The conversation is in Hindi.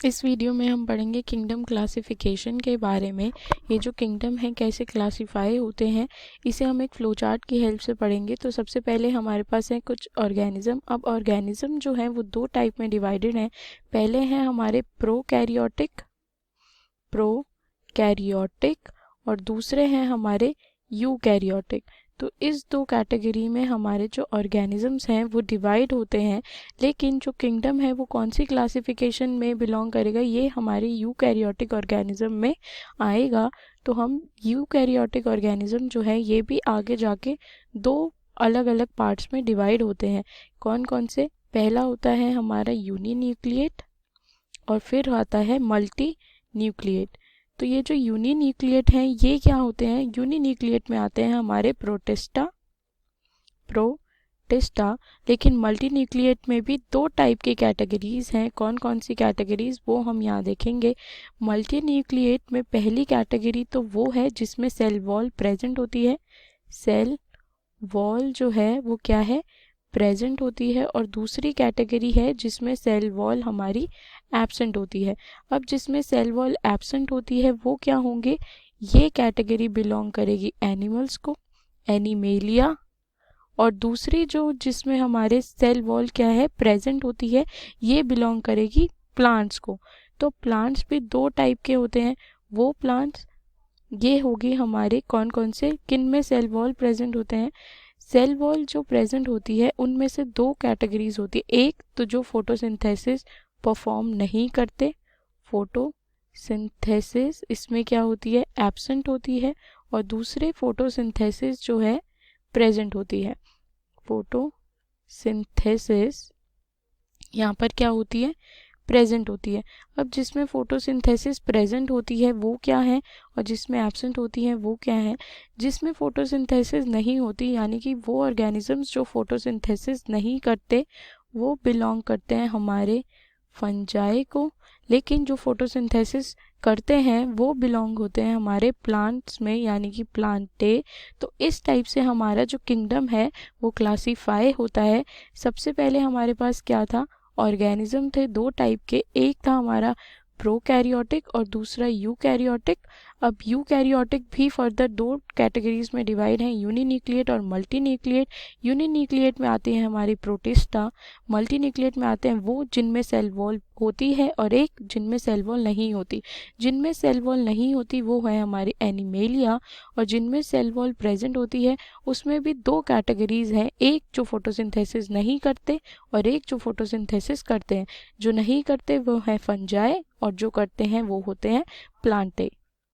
इस वीडियो में हम पढ़ेंगे किंगडम क्लासिफिकेशन के बारे में। ये जो किंगडम है कैसे क्लासिफाई होते हैं, इसे हम एक फ्लो चार्ट की हेल्प से पढ़ेंगे। तो सबसे पहले हमारे पास है कुछ ऑर्गेनिज्म। अब ऑर्गेनिज्म जो है वो दो टाइप में डिवाइडेड हैं। पहले हैं हमारे प्रोकैरियोटिक और दूसरे हैं हमारे यूकैरियोटिक। तो इस दो कैटेगरी में हमारे जो ऑर्गेनिजम्स हैं वो डिवाइड होते हैं। लेकिन जो किंगडम है वो कौन सी क्लासिफिकेशन में बिलोंग करेगा, ये हमारे यूकैरियोटिक ऑर्गेनिज्म में आएगा। तो हम यूकैरियोटिक ऑर्गेनिज्म जो है ये भी आगे जाके दो अलग अलग पार्ट्स में डिवाइड होते हैं। कौन कौन से? पहला होता है हमारा यूनिन्यूक्लिएट और फिर आता है मल्टी न्यूक्लिएट। तो ये जो यूनिन्यूक्लिएट हैं ये क्या होते हैं? यूनिन्यूक्लिएट में आते हैं हमारे प्रोटिस्टा। लेकिन मल्टी न्यूक्लिएट में भी दो टाइप की कैटेगरीज हैं। कौन कौन सी कैटेगरीज, वो हम यहाँ देखेंगे। मल्टी न्यूक्लिएट में पहली कैटेगरी तो वो है जिसमें सेल वॉल प्रेजेंट होती है। सेल वॉल जो है वो क्या है? प्रेजेंट होती है। और दूसरी कैटेगरी है जिसमें सेल वॉल हमारी एब्सेंट होती है। अब जिसमें सेल वॉल एब्सेंट होती है वो क्या होंगे? ये कैटेगरी बिलोंग करेगी एनिमल्स को, एनिमेलिया। और दूसरी जो जिसमें हमारे सेल वॉल क्या है? प्रेजेंट होती है, ये बिलोंग करेगी प्लांट्स को। तो प्लांट्स भी दो टाइप के होते हैं। वो प्लांट्स ये होगी हमारे कौन कौन से, किन में सेल वॉल प्रेजेंट होते हैं? सेल वॉल जो प्रेजेंट होती है उनमें से दो कैटेगरीज होती है। एक तो जो फोटोसिंथेसिस परफॉर्म नहीं करते, फोटोसिंथेसिस इसमें क्या होती है? एब्सेंट होती है। और दूसरे फोटोसिंथेसिस जो है प्रेजेंट होती है। फोटोसिंथेसिस यहाँ पर क्या होती है? प्रेजेंट होती है। अब जिसमें फोटोसिंथेसिस प्रेजेंट होती है वो क्या है और जिसमें एब्सेंट होती है वो क्या है? जिसमें फोटोसिंथेसिस नहीं होती यानी कि वो ऑर्गेनिजम्स जो फोटोसिंथेसिस नहीं करते वो बिलोंग करते हैं हमारे फंजाई को। लेकिन जो फोटोसिंथेसिस करते हैं वो बिलोंग होते हैं हमारे प्लांट्स में यानी कि प्लांटे। तो इस टाइप से हमारा जो किंगडम है वो क्लासीफाई होता है। सबसे पहले हमारे पास क्या था? ऑर्गेनिज्म थे दो टाइप के। एक था हमारा प्रोकैरियोटिक और दूसरा यूकैरियोटिक। अब यूकैरियोटिक भी फर्दर दो कैटेगरीज में डिवाइड हैं, यूनिन्यूक्लिएट और मल्टी न्यूक्लिएट। यूनिन्यूक्लिएट में आती है हमारी प्रोटिस्टा, मल्टी न्यूक्लिएट में आते हैं वो जिनमें सेल वॉल होती है और एक जिनमें सेल वॉल नहीं होती। जिनमें सेल वॉल नहीं होती वो है हमारी एनिमेलिया, और जिनमें सेल वॉल प्रेजेंट होती है उसमें भी दो कैटेगरीज हैं, एक जो फोटोसिंथेसिस नहीं करते और एक जो फोटोसिंथेसिस करते हैं। जो नहीं करते वो है फंजाई और जो करते हैं वो होते हैं प्लांटे।